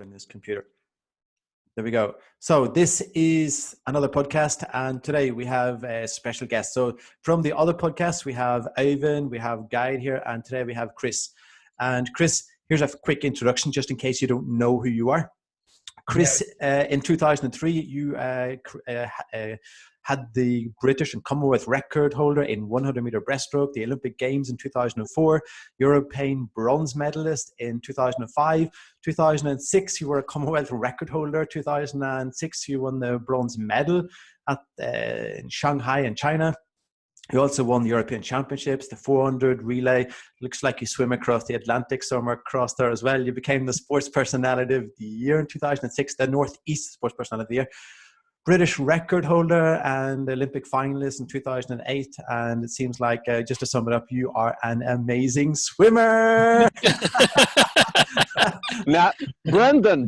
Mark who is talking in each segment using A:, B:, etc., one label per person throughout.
A: in this computer. There we go. So this is another podcast, and today we have a special guest. So from the other podcast, we have Ivan, we have Guide here, and today we have Chris. And Chris, here's a quick introduction, just in case you don't know who you are. Chris, in 2003, you had the British and Commonwealth record holder in 100-meter breaststroke, the Olympic Games in 2004, European bronze medalist in 2005, 2006, you were a Commonwealth record holder, 2006, you won the bronze medal in Shanghai in China. You also won the European Championships, the 400 relay. Looks like you swim across the Atlantic somewhere across there as well. You became the Sports Personality of the Year in 2006, the Northeast Sports Personality of the Year. British record holder and Olympic finalist in 2008. And it seems like, just to sum it up, you are an amazing swimmer.
B: Now, Brendan,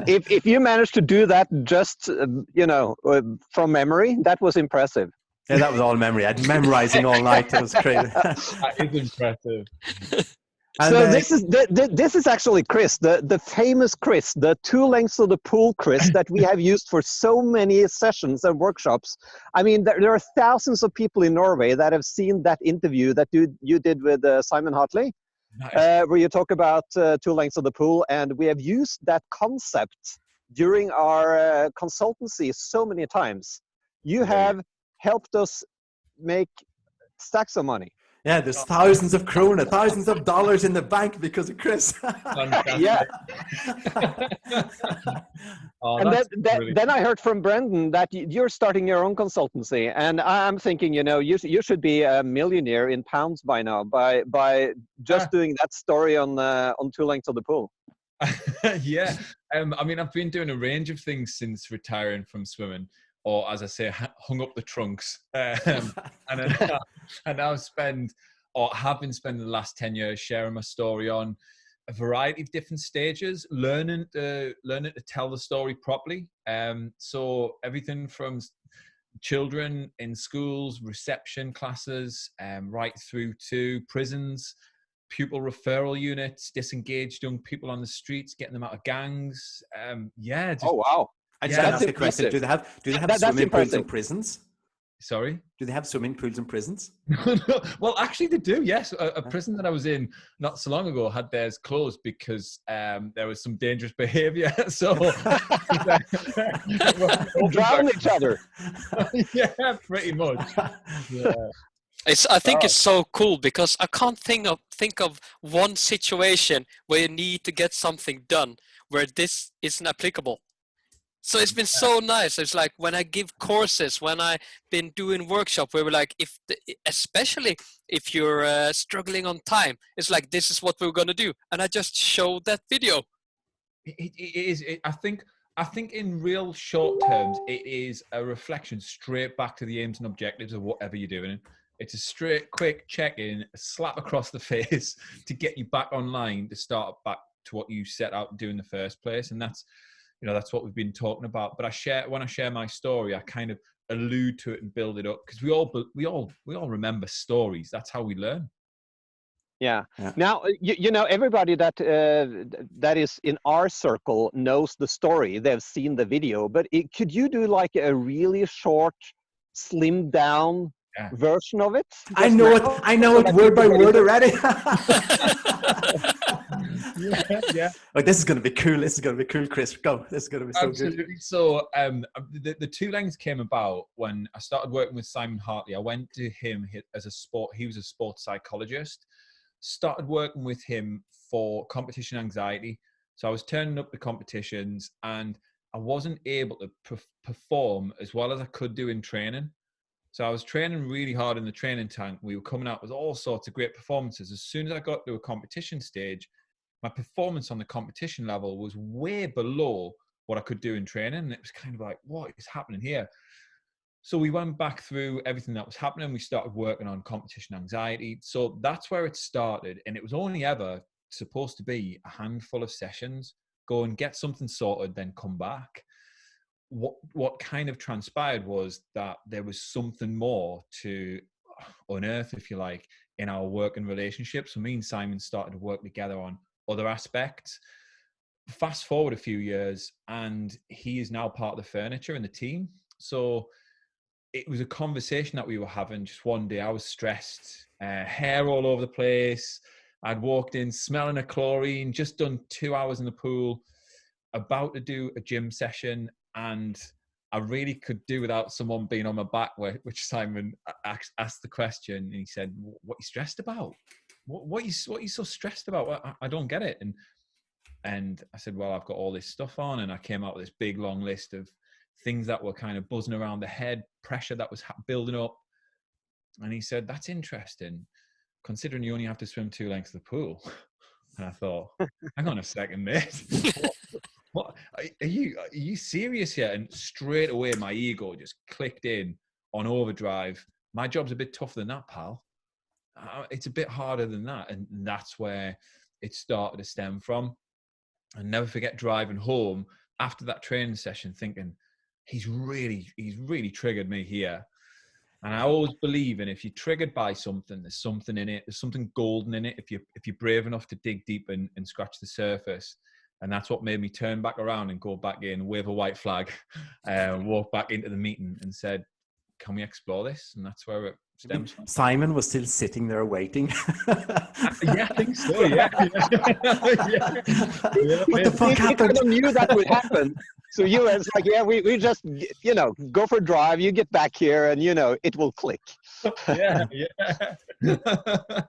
B: if you managed to do that just, from memory, that was impressive.
A: Yeah, that was all memory. I'd memorizing all night. It was crazy.
C: That is impressive.
B: And so this is actually Chris, the famous Chris, the 2 lengths of the pool Chris that we have used for so many sessions and workshops. I mean, there are thousands of people in Norway that have seen that interview that you did with Simon Hartley, nice. Where you talk about 2 lengths of the pool, and we have used that concept during our consultancy so many times. You have helped us make stacks of money.
A: Yeah, there's thousands of krona, thousands of dollars in the bank because of Chris.
B: Yeah. And then I heard from Brendan that you're starting your own consultancy, and I'm thinking, you should be a millionaire in pounds by now by just doing that story on 2 lengths of the pool.
C: Yeah, I mean, I've been doing a range of things since retiring from swimming. Or, as I say, hung up the trunks. And I now have been spending the last 10 years sharing my story on a variety of different stages, learning to tell the story properly. So everything from children in schools, reception classes, right through to prisons, pupil referral units, disengaged young people on the streets, getting them out of gangs.
B: Oh, wow.
A: I just ask a question. Do they have swimming pools in prisons?
C: Sorry?
A: Do they have swimming pools in prisons?
C: No. Well, actually they do, yes. A prison that I was in not so long ago had theirs closed because there was some dangerous behavior. So
B: drown each other.
C: Yeah, pretty much. Yeah.
D: I think it's so cool because I can't think of one situation where you need to get something done where this isn't applicable. So it's been so nice. It's like when I give courses, when I've been doing workshop, where we're like, especially if you're struggling on time, it's like, this is what we're going to do. And I just showed that video.
C: It is. I think in real short terms, it is a reflection straight back to the aims and objectives of whatever you're doing. It's a straight, quick check-in, a slap across the face to get you back online, to start back to what you set out to do in the first place. And that's what we've been talking about. But when I share my story, I kind of allude to it and build it up because we all remember stories. That's how we learn.
B: Yeah. Now, everybody that is in our circle knows the story. They've seen the video. But could you do like a really short, slimmed down version of it?
A: I know it word by word already.
C: Yeah.
A: Like, this is going to be cool. This is going to be cool, Chris. Go. This is going to be so
C: Absolutely.
A: Good.
C: So the 2 lengths came about when I started working with Simon Hartley. I went to him as he was a sports psychologist. Started working with him for competition anxiety. So I was turning up the competitions and I wasn't able to perform as well as I could do in training. So I was training really hard in the training tank. We were coming out with all sorts of great performances. As soon as I got to a competition stage, my performance on the competition level was way below what I could do in training. And it was kind of like, what is happening here? So we went back through everything that was happening. We started working on competition anxiety. So that's where it started. And it was only ever supposed to be a handful of sessions, go and get something sorted, then come back. What kind of transpired was that there was something more to unearth, if you like, in our work and relationships. So me and Simon started to work together on other aspects. fast forward a few years, and he is now part of the furniture in the team. So it was a conversation that we were having. Just one day I was stressed, hair all over the place. I'd walked in smelling of chlorine, just done 2 hours in the pool, about to do a gym session, and I really could do without someone being on my back, which Simon asked the question, and he said, "What are you stressed about? What are you so stressed about? I don't get it." And I said, "Well, I've got all this stuff on," and I came out with this big long list of things that were kind of buzzing around the head, pressure that was building up. And he said, "That's interesting, considering you only have to swim 2 lengths of the pool." And I thought, hang on a second, mate. What are you serious here? And straight away my ego just clicked in on overdrive. My job's a bit tougher than that, pal. It's a bit harder than that. And that's where it started to stem from. And never forget driving home after that training session thinking, he's really triggered me here. And I always believe in, if you're triggered by something, there's something in it. There's something golden in it if you're brave enough to dig deep and scratch the surface. And that's what made me turn back around and go back in, wave a white flag, walk back into the meeting and said, "Can we explore this?" And that's where it stems from.
A: Simon was still sitting there waiting.
C: Yeah, I think so. Yeah.
A: What the fuck happened?
B: You kind of knew that would happen. So you was like, yeah, we just, go for a drive. You get back here, and it will click.
C: Yeah.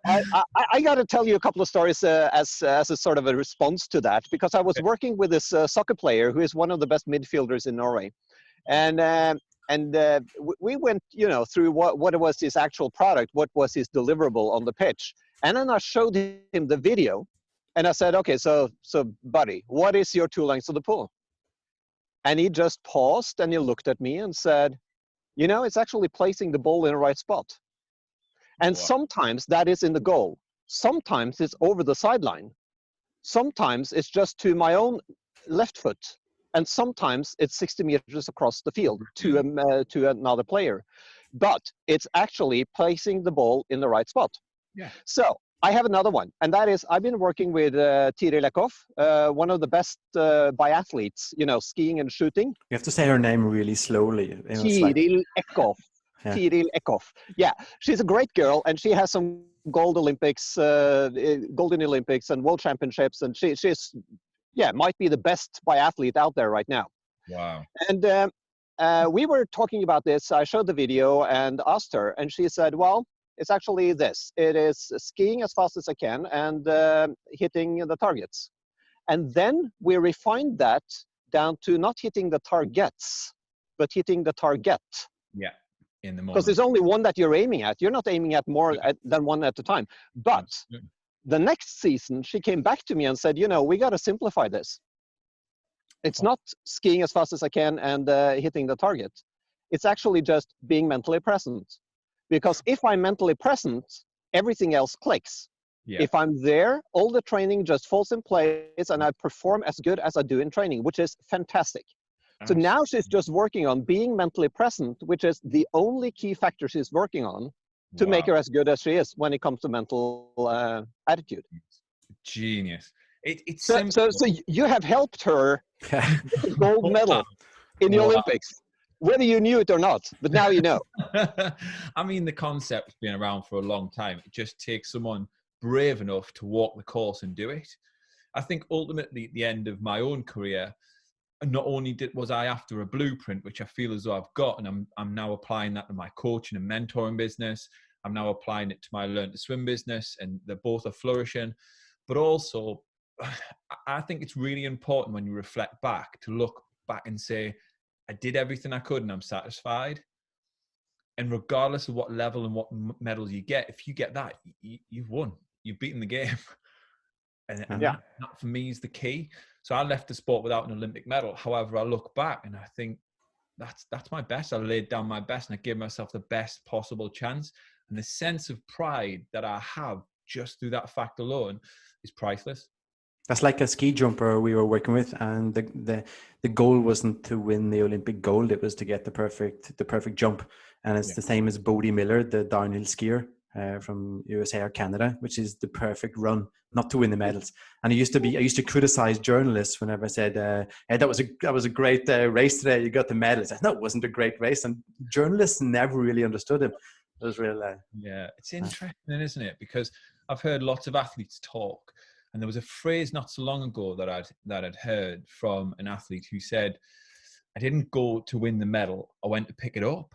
B: I got to tell you a couple of stories as a sort of a response to that, because I was working with this soccer player who is one of the best midfielders in Norway, and we went, through what was his actual product, what was his deliverable on the pitch, and then I showed him the video, and I said, "Okay, so buddy, what is your 2 lengths of the pool?" And he just paused and he looked at me and said, "It's actually placing the ball in the right spot. And sometimes that is in the goal. Sometimes it's over the sideline. Sometimes it's just to my own left foot. And sometimes it's 60 meters across the field to another player. But it's actually placing the ball in the right spot."
C: Yeah.
B: So I have another one, and that is, I've been working with Thierry Lakoff, one of the best biathletes, skiing and shooting.
A: You have to say her name really slowly.
B: Thierry Lakoff.
A: Yeah.
B: Thierry Lakoff. Yeah, she's a great girl, and she has some Golden Olympics and World Championships, and she's might be the best biathlete out there right now.
C: Wow.
B: And we were talking about this. I showed the video and asked her, and she said, "Well, it's actually this. It is skiing as fast as I can and hitting the targets." And then we refined that down to not hitting the targets, but hitting the target.
C: Yeah, in the moment.
B: Because there's only one that you're aiming at. You're not aiming at more than one at a time. But the next season, she came back to me and said, "We got to simplify this. It's not skiing as fast as I can and hitting the target. It's actually just being mentally present. Because if I'm mentally present, everything else clicks. Yeah. If I'm there, all the training just falls in place and I perform as good as I do in training, which is fantastic." So now she's just working on being mentally present, which is the only key factor she's working on to make her as good as she is when it comes to mental attitude.
C: Genius. It's
B: so you have helped her get the gold medal in the Olympics. Whether you knew it or not, but now you know.
C: I mean, the concept's been around for a long time. It just takes someone brave enough to walk the course and do it. I think ultimately at the end of my own career, not only was I after a blueprint, which I feel as though I've got, and I'm now applying that to my coaching and mentoring business. I'm now applying it to my Learn to Swim business, and they're both are flourishing. But also, I think it's really important when you reflect back to look back and say, I did everything I could and I'm satisfied. And regardless of what level and what medals you get, if you get that, you've won. You've beaten the game. And that for me is the key. So I left the sport without an Olympic medal. However, I look back and I think that's my best. I laid down my best and I gave myself the best possible chance. And the sense of pride that I have just through that fact alone is priceless.
A: That's like a ski jumper we were working with, and the goal wasn't to win the Olympic gold; it was to get the perfect jump. And it's the same as Bodie Miller, the downhill skier. from USA or Canada, which is the perfect run, not to win the medals. And I used to criticize journalists whenever I said, hey, that was a great race today, you got the medal. I said, no, it wasn't a great race. And journalists never really understood him. It was real.
C: Yeah, it's interesting, isn't it? Because I've heard lots of athletes talk, and there was a phrase not so long ago that I'd heard from an athlete who said, I didn't go to win the medal, I went to pick it up.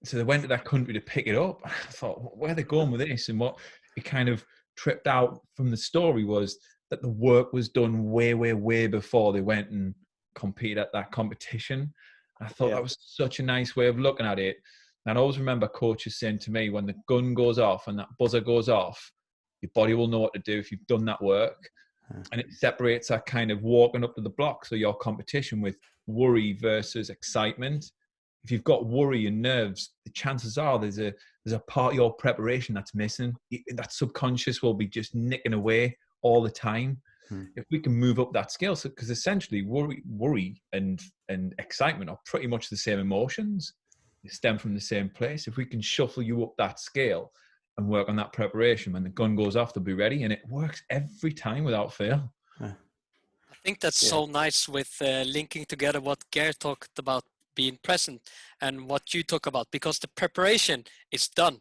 C: So they went to that country to pick it up. I thought, where are they going with this? And what it kind of tripped out from the story was that the work was done way, way, way before they went and competed at that competition. I thought that was such a nice way of looking at it. And I always remember coaches saying to me, when the gun goes off and that buzzer goes off, your body will know what to do if you've done that work. And it separates that kind of walking up to the block, so your competition, with worry versus excitement. If you've got worry and nerves, the chances are there's a part of your preparation that's missing. That subconscious will be just nicking away all the time. If we can move up that scale, so because essentially worry and excitement are pretty much the same emotions. They stem from the same place. If we can shuffle you up that scale and work on that preparation, when the gun goes off, they'll be ready, and it works every time without fail.
D: I think that's so nice with linking together what Gare talked about, being present, and what you talk about, because the preparation is done.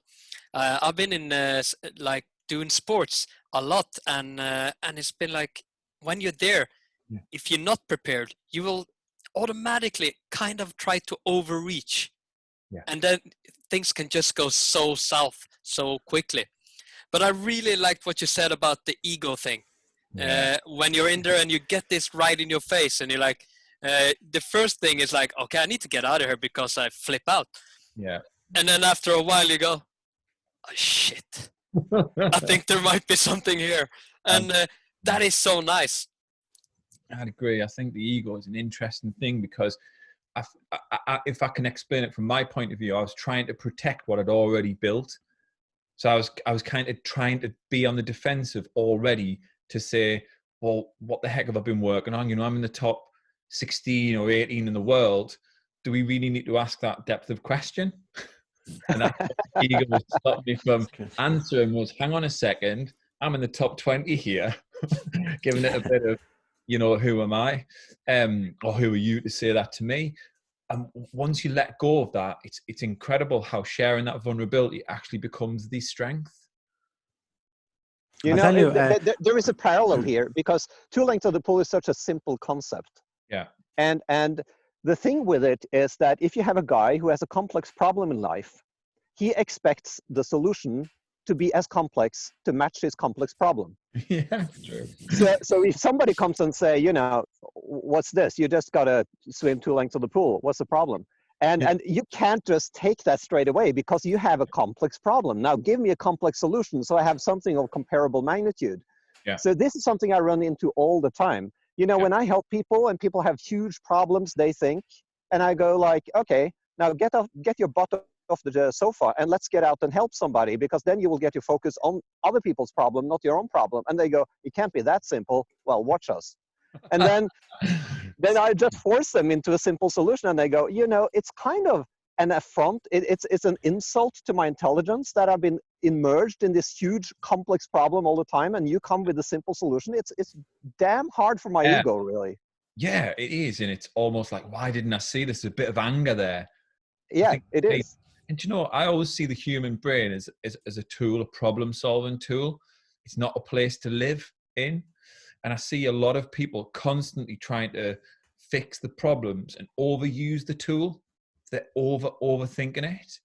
D: I've been in like doing sports a lot, and it's been like, when you're there, if you're not prepared, you will automatically kind of try to overreach, and then things can just go so south so quickly. But I really liked what you said about the ego thing. When you're in there and you get this right in your face, and you're like, the first thing is like, okay, I need to get out of here because I flip out. Yeah. And then after a while you go, oh, shit. I think there might be something here. And that is so nice.
C: I'd agree. I think the ego is an interesting thing, because if I can explain it from my point of view, I was trying to protect what I'd already built. So I was kind of trying to be on the defensive already, to say, well, what the heck have I been working on? You know, I'm in the top 16 or 18 in the world. Do we really need to ask that depth of question? And that's what the ego was stopping me from answering, was, hang on a second, I'm in the top 20 here, giving it a bit of, you know, who am I? Or who are you to say that to me? And once you let go of that, it's incredible how sharing that vulnerability actually becomes the strength.
B: You know, there is a parallel here, because two lengths of the pool is such a simple concept.
C: Yeah.
B: And the thing with it is that if you have a guy who has a complex problem in life, he expects the solution to be as complex to match his complex problem.
C: Yeah, true.
B: So if somebody comes and say, you know, what's this? You just got to swim 2 lengths of the pool. What's the problem? And you can't just take that straight away, because you have a complex problem. Now give me a complex solution so I have something of comparable magnitude. Yeah. So this is something I run into all the time. You know, when I help people and people have huge problems, they think, and I go like, okay, now get your butt off the sofa and let's get out and help somebody, because then you will get your focus on other people's problem, not your own problem. And they go, it can't be that simple. Well, watch us. And then I just force them into a simple solution, and they go, you know, it's kind of an affront. It's an insult to my intelligence that I've been immersed in this huge complex problem all the time, and you come with a simple solution. It's damn hard for my ego, really.
C: Yeah, it is. And it's almost like, why didn't I see this? There's a bit of anger there.
B: Yeah, it is.
C: And you know, I always see the human brain as a tool, a problem solving tool. It's not a place to live in. And I see a lot of people constantly trying to fix the problems and overuse the tool. They're overthinking it.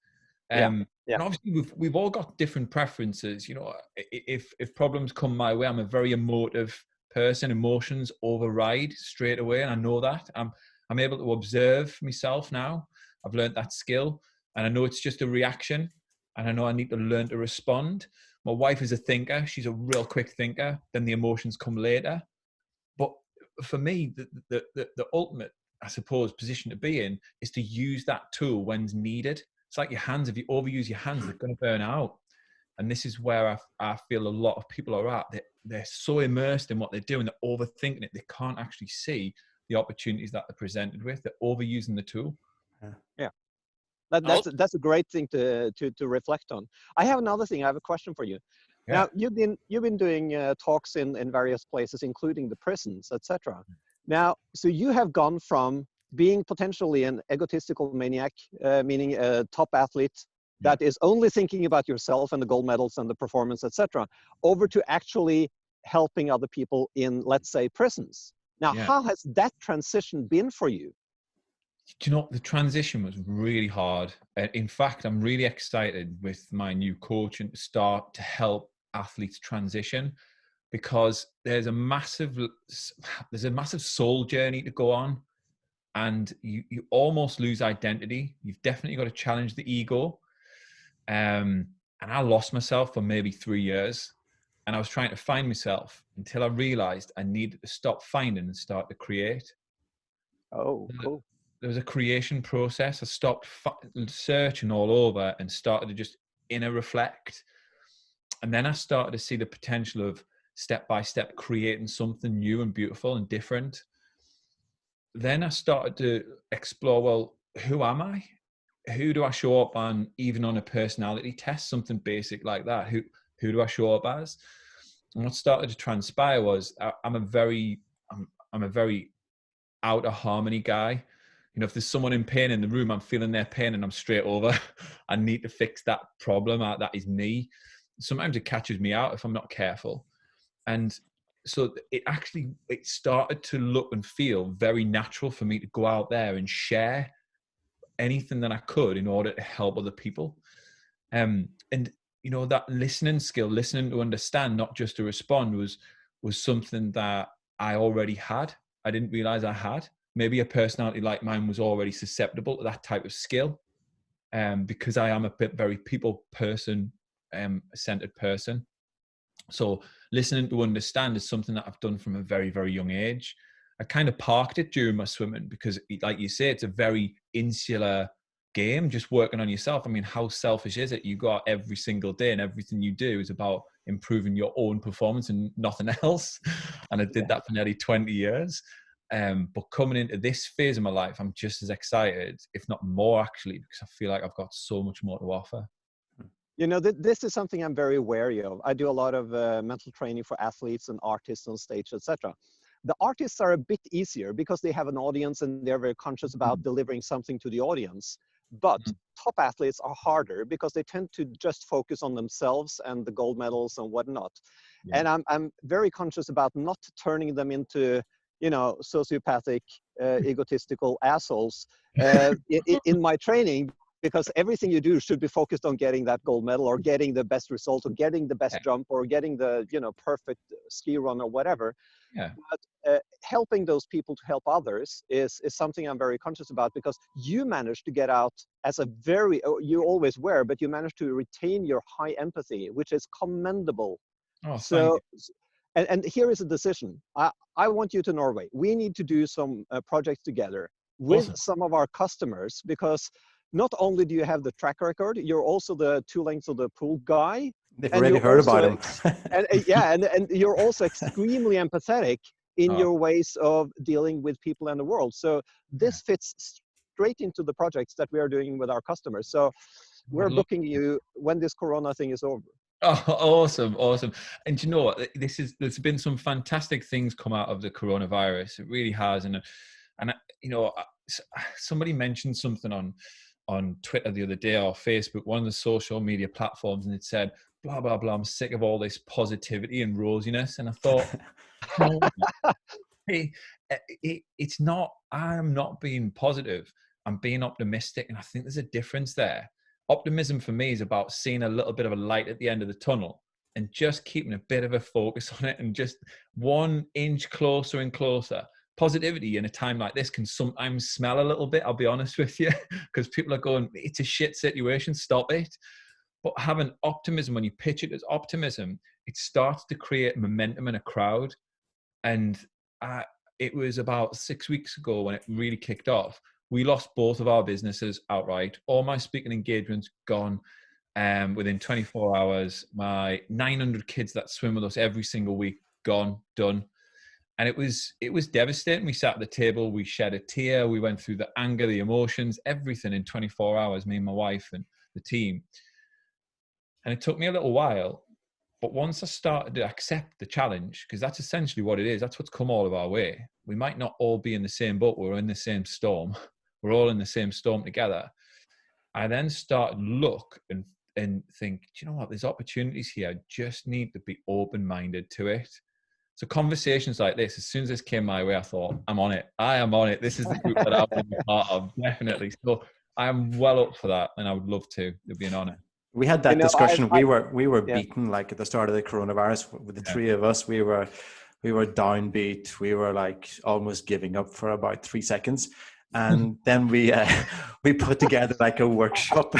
C: And obviously we've all got different preferences. You know, if problems come my way, I'm a very emotive person. Emotions override straight away, and I know that. I'm able to observe myself now. I've learned that skill, and I know it's just a reaction, and I know I need to learn to respond. My wife is a thinker. She's a real quick thinker. Then the emotions come later. But for me, the ultimate, I suppose, position to be in is to use that tool when's needed. It's like your hands. If you overuse your hands, they're going to burn out. And this is where I feel a lot of people are at. They're so immersed in what they're doing, they're overthinking it. They can't actually see the opportunities that they're presented with. They're overusing the tool.
B: Yeah. That's a great thing to reflect on. I have another thing. I have a question for you.
C: Yeah.
B: Now you've been doing talks in various places, including the prisons, etc. Now, so you have gone from being potentially an egotistical maniac, meaning a top athlete that is only thinking about yourself and the gold medals and the performance, etc., over to actually helping other people in, let's say, prisons. Now, how has that transition been for you?
C: Do you know, the transition was really hard. In fact, I'm really excited with my new coach and to start to help athletes transition, because there's a massive soul journey to go on, and you almost lose identity. You've definitely got to challenge the ego. And I lost myself for maybe 3 years, and I was trying to find myself until I realized I needed to stop finding and start to create.
B: Oh, cool.
C: There was a creation process. I stopped searching all over and started to just inner reflect. And then I started to see the potential of step by step creating something new and beautiful and different. Then I started to explore, well, who am I? Who do I show up on, even on a personality test, something basic like that? Who do I show up as? And what started to transpire was I'm a very out of harmony guy. You know, if there's someone in pain in the room, I'm feeling their pain and I'm straight over. I need to fix that problem. That is me. Sometimes it catches me out if I'm not careful. And so it started to look and feel very natural for me to go out there and share anything that I could in order to help other people. And, you know, that listening skill, listening to understand, not just to respond, was something that I already had. I didn't realize I had. Maybe a personality like mine was already susceptible to that type of skill, because I am a very people person, centered person. So listening to understand is something that I've done from a very, very young age. I kind of parked it during my swimming because, like you say, it's a very insular game, just working on yourself. I mean, how selfish is it? You go out every single day and everything you do is about improving your own performance and nothing else. And I did that for nearly 20 years. But coming into this phase of my life, I'm just as excited, if not more actually, because I feel like I've got so much more to offer.
B: You know, this is something I'm very wary of. I do a lot of mental training for athletes and artists on stage, etc. The artists are a bit easier because they have an audience and they're very conscious about delivering something to the audience. But top athletes are harder because they tend to just focus on themselves and the gold medals and whatnot. And I'm very conscious about not turning them into, you know, sociopathic, egotistical assholes in my training, because everything you do should be focused on getting that gold medal or getting the best result or getting the best jump or getting the, you know, perfect ski run or whatever. But helping those people to help others is something I'm very conscious about, because you managed to get out as a very, you always were, but you managed to retain your high empathy, which is commendable.
C: Oh,
B: so, and here is a decision. I want you to Norway. We need to do some projects together with some of our customers, because not only do you have the track record, you're also the 2 lengths of the pool guy.
A: They've already heard about him.
B: and you're also extremely empathetic in your ways of dealing with people in the world. So this fits straight into the projects that we are doing with our customers. So we're booking you when this Corona thing is over.
C: Oh, awesome. And you know what? There's been some fantastic things come out of the coronavirus. It really has. And you know, somebody mentioned something on Twitter the other day, or Facebook, one of the social media platforms, and it said, blah, blah, blah, I'm sick of all this positivity and rosiness. And I thought, hey, it's not, I'm not being positive. I'm being optimistic. And I think there's a difference there. Optimism for me is about seeing a little bit of a light at the end of the tunnel and just keeping a bit of a focus on it and just 1 inch closer and closer. Positivity in a time like this can sometimes smell a little bit, I'll be honest with you, because people are going, it's a shit situation, stop it. But having optimism, when you pitch it as optimism, it starts to create momentum in a crowd. And it was about 6 weeks ago when it really kicked off. We lost both of our businesses outright. All my speaking engagements gone within 24 hours. My 900 kids that swim with us every single week, gone, done. And it was devastating. We sat at the table, we shed a tear, we went through the anger, the emotions, everything in 24 hours, me and my wife and the team. And it took me a little while, but once I started to accept the challenge, because that's essentially what it is, that's what's come all of our way. We might not all be in the same boat, we're in the same storm. We're all in the same storm together. I then started to look and think, do you know what, there's opportunities here. I just need to be open-minded to it. So conversations like this, as soon as this came my way, I thought, I'm on it. I am on it. This is the group that I want to be part of, definitely. So I'm well up for that, and I would love to. It'd be an honor.
A: We had that discussion. We were beaten, like at the start of the coronavirus with the three of us. We were downbeat. We were like almost giving up for about 3 seconds. And then we put together like a workshop.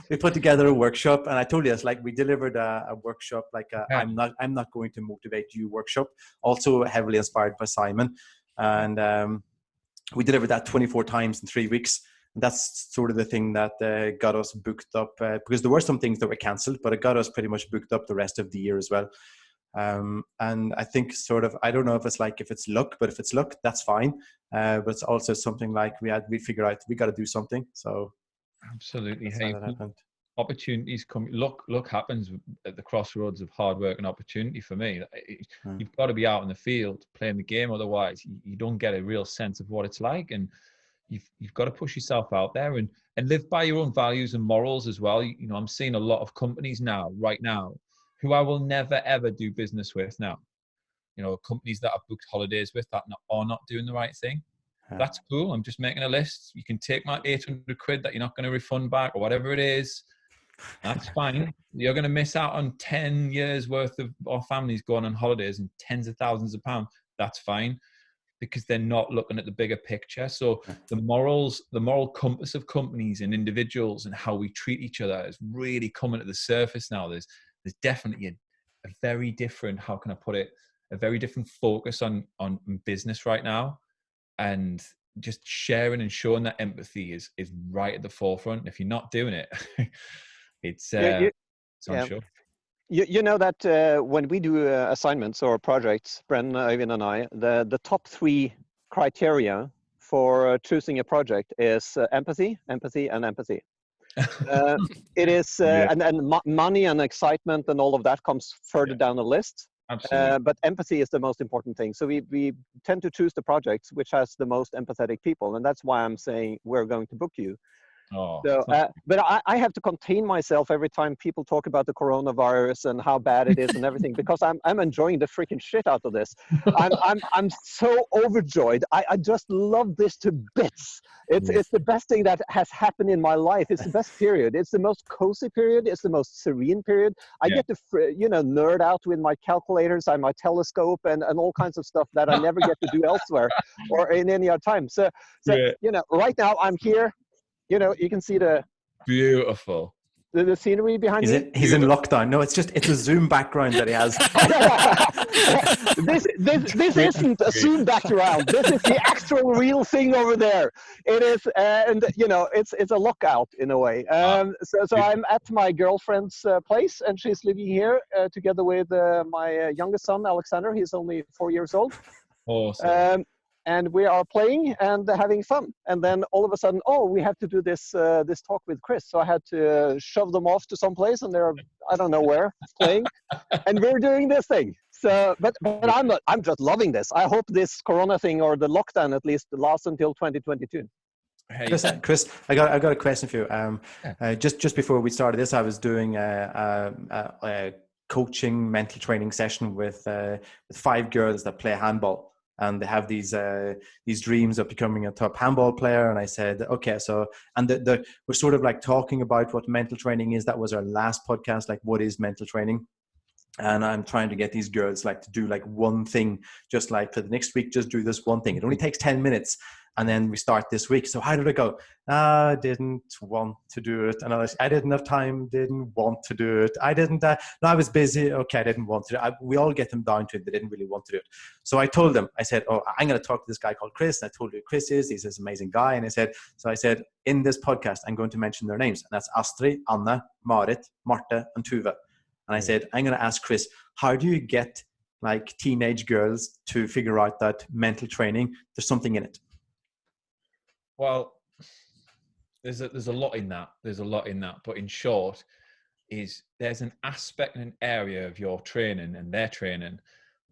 A: We put together a workshop, and I told you, it's like we delivered a workshop, like I'm not going to motivate you workshop, also heavily inspired by Simon. And we delivered that 24 times in 3 weeks. And that's sort of the thing that got us booked up, because there were some things that were cancelled, but it got us pretty much booked up the rest of the year as well. And I think sort of, I don't know if it's luck, but if it's luck, that's fine. But it's also something like we figure out we got to do something. So
C: absolutely. Hey, opportunities come. Luck happens at the crossroads of hard work and opportunity for me. You've got to be out in the field playing the game. Otherwise you don't get a real sense of what it's like. And you've got to push yourself out there and live by your own values and morals as well. You know, I'm seeing a lot of companies right now, who I will never, ever do business with now. You know, companies that I've booked holidays with that are not doing the right thing. That's cool. I'm just making a list. You can take my 800 quid that you're not going to refund back or whatever it is. That's fine. You're going to miss out on 10 years worth of our families going on holidays and tens of thousands of pounds. That's fine, because they're not looking at the bigger picture. So the moral compass of companies and individuals and how we treat each other is really coming to the surface now. There's definitely a very different, how can I put it, a very different focus on business right now. And just sharing and showing that empathy is right at the forefront. If you're not doing it, it's unsure.
B: You know that when we do assignments or projects, Bren, Øyvind and I, the top 3 criteria for choosing a project is empathy, and empathy. It is, and money and excitement and all of that comes further down the list.
C: Absolutely.
B: But empathy is the most important thing. So we tend to choose the projects which has the most empathetic people, and that's why I'm saying we're going to book you.
C: Oh,
B: so, but I have to contain myself every time people talk about the coronavirus and how bad it is and everything, because I'm enjoying the freaking shit out of this. I'm so overjoyed. I just love this to bits. It's the best thing that has happened in my life. It's the best period. It's the most cozy period. It's the most serene period. I get to nerd out with my calculators and my telescope and all kinds of stuff that I never get to do elsewhere or in any other time. So right now I'm here. You know, you can see the
C: beautiful
B: the scenery behind me.
A: He's in lockdown. No, it's a Zoom background that he has.
B: this isn't a Zoom background. This is the actual real thing over there. It is, and it's a lockout in a way. So I'm at my girlfriend's place, and she's living here together with my youngest son, Alexander. He's only 4 years old.
C: Awesome.
B: And we are playing and having fun. And then all of a sudden, we have to do this talk with Chris. So I had to shove them off to some place, and they're, I don't know where, playing. And we're doing this thing. So, but I'm just loving this. I hope this Corona thing, or the lockdown at least, lasts until 2022.
A: Hey. Chris, I got a question for you. Just before we started this, I was doing a coaching mental training session with 5 girls that play handball. And they have these dreams of becoming a top handball player. And I said, okay, so, and we're sort of like talking about what mental training is. That was our last podcast, like what is mental training? And I'm trying to get these girls like to do like one thing, just like for the next week, just do this one thing. It only takes 10 minutes. And then we start this week. So how did it go? I didn't want to do it. And I didn't have time, didn't want to do it. I didn't, no, I was busy. Okay, I didn't want to do it. We all get them down to it. They didn't really want to do it. So I told them, I said, I'm going to talk to this guy called Chris. And I told you who Chris is. He's this amazing guy. And I said, in this podcast, I'm going to mention their names. And that's Astrid, Anna, Marit, Marte, and Tuva. And I said, I'm going to ask Chris, how do you get like teenage girls to figure out that mental training, there's something in it?
C: Well, there's a lot in that. There's a lot in that. But in short, there's an aspect and an area of your training and their training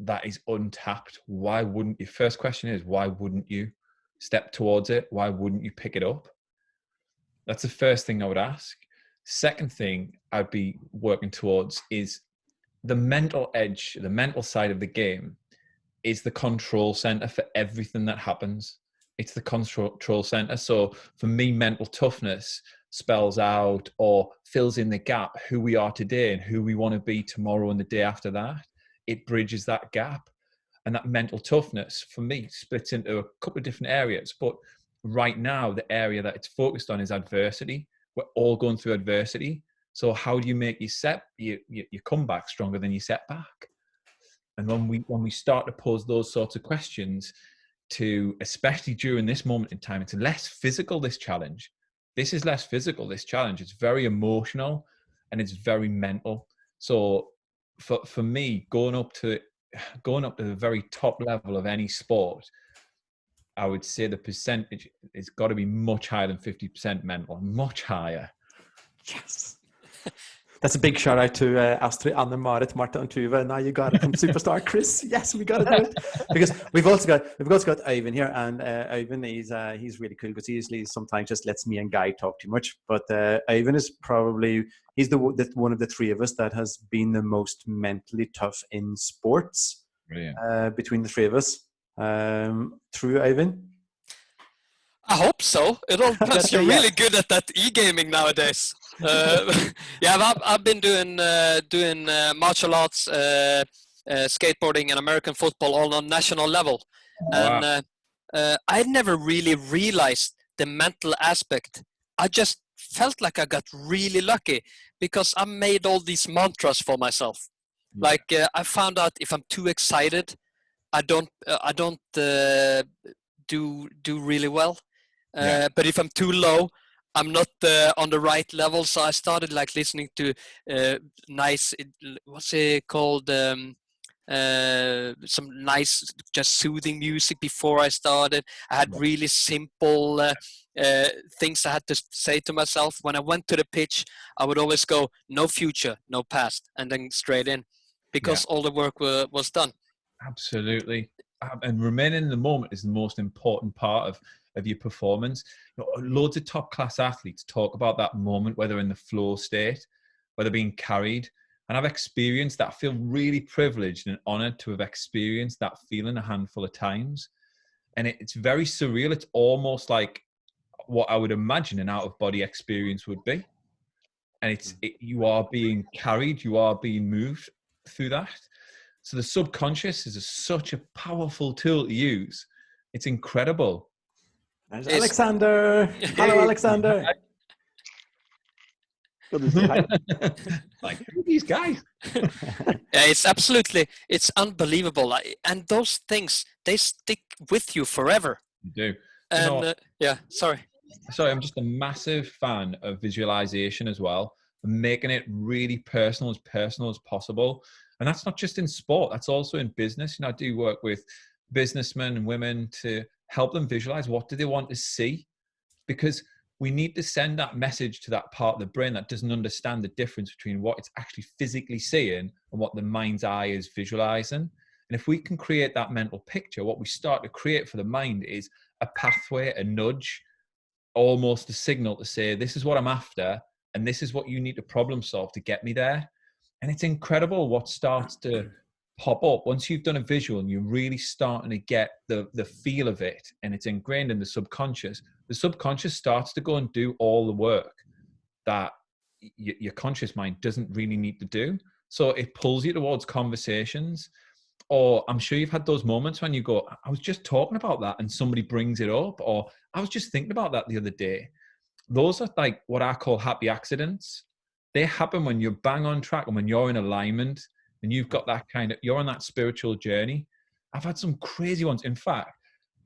C: that is untapped. Why wouldn't you? First question is, why wouldn't you step towards it? Why wouldn't you pick it up? That's the first thing I would ask. Second thing I'd be working towards is the mental edge, the mental side of the game is the control center for everything that happens. It's the control center. So for me, mental toughness spells out or fills in the gap who we are today and who we want to be tomorrow and the day after that. It bridges that gap. And that mental toughness for me splits into a couple of different areas. But right now, the area that it's focused on is adversity. We're all going through adversity. So how do you make you come back stronger than you set back? And when we start to pose those sorts of questions to, especially during this moment in time, it's less physical, this challenge. This is less physical, this challenge. It's very emotional and it's very mental. So for me, going up to the very top level of any sport, I would say the percentage has got to be much higher than 50% mental, much higher.
A: Yes. That's a big shout out to Astrid, Anne, Marit, Marta and Tuva. Now you got it from Superstar Chris. Yes, we got to do it. Because we've also got Ivan here, and Ivan he's really cool because he usually sometimes just lets me and Guy talk too much. But Ivan is probably one of the three of us that has been the most mentally tough in sports. Between the three of us. True, Ivan?
D: I hope so. It all depends. You're really good at that e-gaming nowadays. Yeah, I've been doing martial arts, skateboarding, and American football all on national level, and I never really realized the mental aspect. I just felt like I got really lucky because I made all these mantras for myself. Like I found out if I'm too excited, I don't do really well. But if I'm too low, I'm not on the right level. So I started like listening to nice, what's it called? Some nice, just soothing music before I started. I had really simple things I had to say to myself. When I went to the pitch, I would always go, no future, no past, and then straight in, because all the work was done.
C: Absolutely. And remaining in the moment is the most important part of your performance. Loads of top class athletes talk about that moment, whether in the flow state, whether being carried. And I've experienced that. I feel really privileged and honored to have experienced that feeling a handful of times. And it's very surreal. It's almost like what I would imagine an out-of-body experience would be. And you are being carried, you are being moved through that. So the subconscious is such a powerful tool to use. It's incredible.
A: There's Alexander. Hello, Alexander.
C: Like, who are these guys?
D: It's unbelievable. And those things, they stick with you forever.
C: You do.
D: And sorry,
C: I'm just a massive fan of visualization as well, and making it really personal as possible. And that's not just in sport, that's also in business. I do work with businessmen and women to help them visualize what do they want to see, because we need to send that message to that part of the brain that doesn't understand the difference between what it's actually physically seeing and what the mind's eye is visualizing. And if we can create that mental picture, what we start to create for the mind is a pathway, a nudge, almost a signal to say, this is what I'm after, and this is what you need to problem solve to get me there. And it's incredible what starts to pop up once you've done a visual and you're really starting to get the feel of it, and it's ingrained in the subconscious. The subconscious starts to go and do all the work that your conscious mind doesn't really need to do. So it pulls you towards conversations. Or I'm sure you've had those moments when you go, I was just talking about that and somebody brings it up, or I was just thinking about that the other day. Those are like what I call happy accidents. They happen when you're bang on track and when you're in alignment and you've got that you're on that spiritual journey. I've had some crazy ones. In fact,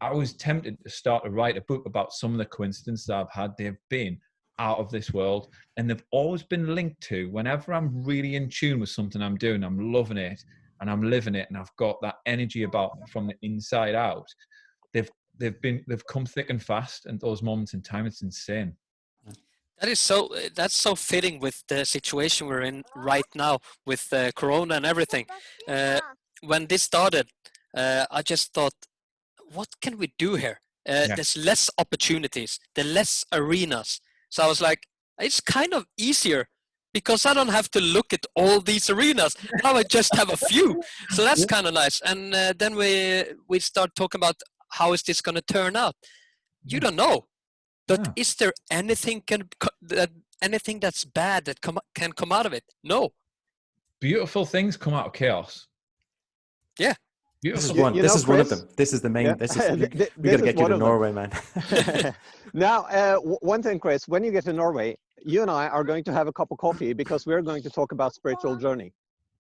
C: I was tempted to start to write a book about some of the coincidences I've had. They've been out of this world, and they've always been linked to whenever I'm really in tune with something I'm doing, I'm loving it, and I'm living it, and I've got that energy about me from the inside out. They've come thick and fast, and those moments in time, it's insane.
D: That's so fitting with the situation we're in right now with Corona and everything. When this started, I just thought, what can we do here? There's less opportunities, there's less arenas. So I was like, it's kind of easier because I don't have to look at all these arenas. Now I just have a few. So that's kind of nice. And then we start talking about how is this going to turn out? You don't know. But is there anything that's bad that can come out of it? No.
C: Beautiful things come out of chaos.
D: Yeah.
C: Beautiful.
A: This is one of them. This is the main. We got to get you to Norway, man.
B: Now, one thing, Chris, when you get to Norway, you and I are going to have a cup of coffee because we're going to talk about spiritual journey.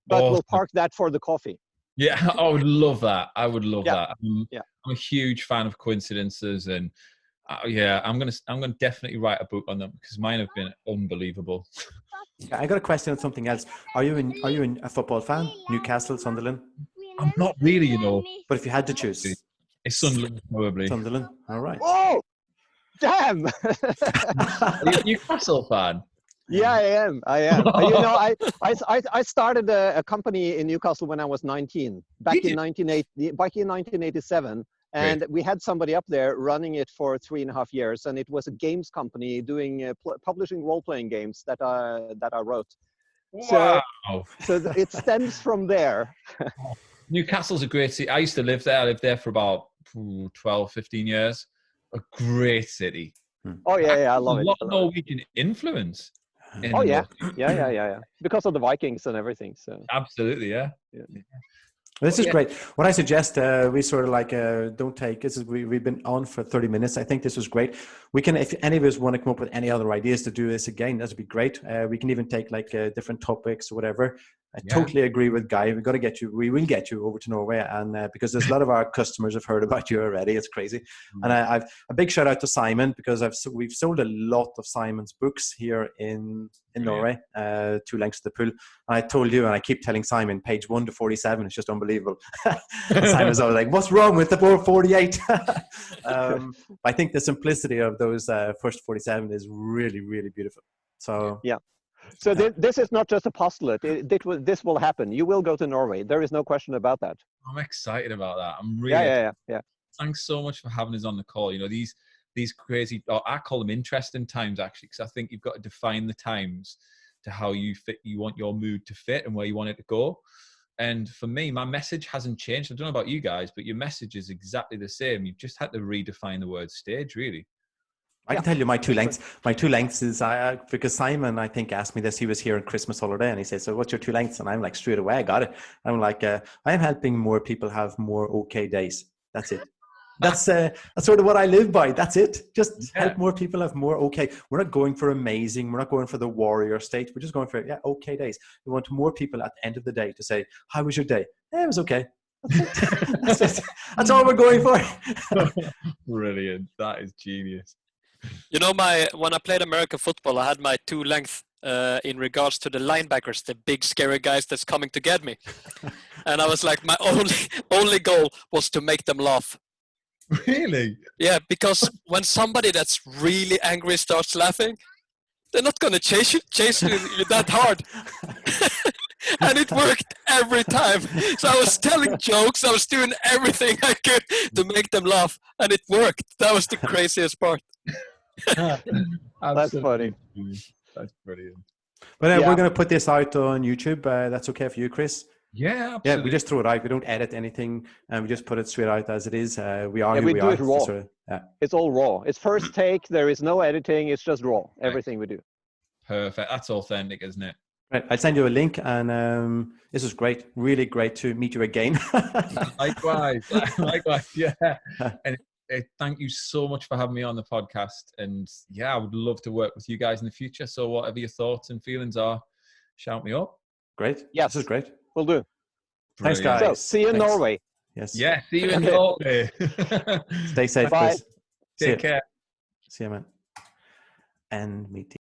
B: But we'll park that for the coffee.
C: Yeah, I would love that. I would love that. I'm a huge fan of coincidences, and I'm gonna definitely write a book on them because mine have been unbelievable.
A: I got a question on something else. Are you a football fan? Newcastle, Sunderland?
C: I'm not really, you know.
A: But if you had to choose,
C: it's Sunderland probably.
A: Sunderland. All right.
B: Oh, damn!
C: Are you a Newcastle fan?
B: Yeah, I am. You know, I started a company in Newcastle when I was 19, back in 1987. And we had somebody up there running it for 3.5 years, and it was a games company doing publishing role-playing games that I wrote.
C: Wow!
B: So it stems from there.
C: Newcastle's a great city. I used to live there. I lived there for about 12, 15 years. A great city.
B: Oh yeah, I love it.
C: A lot of Norwegian influence.
B: Oh yeah. Because of the Vikings and everything. So
C: absolutely, yeah.
A: This is great. What I suggest, we sort of like don't take. We've been on for 30 minutes. I think this was great. We can, if any of us want to come up with any other ideas to do this again, that would be great. We can even take like different topics or whatever. I totally agree with Guy. We will get you over to Norway, and because there's a lot of our customers have heard about you already. It's crazy. And I've a big shout out to Simon because we've sold a lot of Simon's books here in Norway. 2 Lengths to the Pool. And I told you, and I keep telling Simon, page 1 to 47 is just unbelievable. Simon's always like, "What's wrong with the 48?" I think the simplicity of those first 47 is really, really beautiful. So
B: yeah. So this is not just a postulate. This will happen. You will go to Norway. There is no question about that.
C: I'm excited about that. I'm really
B: yeah.
C: Thanks so much for having us on the call. You know, these crazy, I call them interesting times actually, because I think you've got to define the times to how you want your mood to fit and where you want it to go. And for me, my message hasn't changed. I don't know about you guys, but your message is exactly the same. You've just had to redefine the word stage, really.
A: I can tell you my 2 lengths. My 2 lengths is because Simon, I think, asked me this. He was here on Christmas holiday, and he said, "So what's your 2 lengths?" And I'm like, straight away, I got it. I'm like, I'm helping more people have more okay days. That's it. That's sort of what I live by. That's it. Just help more people have more okay. We're not going for amazing. We're not going for the warrior state. We're just going for okay days. We want more people at the end of the day to say, "How was your day?" It was okay. That's it. That's all we're going for.
C: Brilliant. That is genius.
D: You know, when I played American football, I had my 2 lengths in regards to the linebackers, the big scary guys that's coming to get me. And I was like, my only goal was to make them laugh.
C: Really?
D: Yeah, because when somebody that's really angry starts laughing, they're not going to chase you that hard. And it worked every time. So I was telling jokes, I was doing everything I could to make them laugh, and it worked. That was the craziest part.
B: That's funny.
C: That's brilliant.
A: But we're going to put this out on YouTube. That's okay for you, Chris?
C: Yeah, absolutely.
A: Yeah, we just throw it out. We don't edit anything, and we just put it straight out as it is. We are who
B: we
A: we
B: do
A: are.
B: it raw. It's all raw. It's first take. There is no editing. It's just raw. Everything we do.
C: Perfect. That's authentic, isn't it?
A: Right. I'll send you a link, and this was great. Really great to meet you again.
C: Likewise. Yeah. And thank you so much for having me on the podcast. And I would love to work with you guys in the future. So whatever your thoughts and feelings are, shout me up.
A: Great.
B: Yes.
A: This is great.
B: Will do.
A: Thanks, guys.
B: So, see you in Norway.
A: Yes.
C: Yeah, see you in Norway.
A: Stay safe,
B: Bye.
A: Chris.
C: Take care.
A: See you, man. End meeting.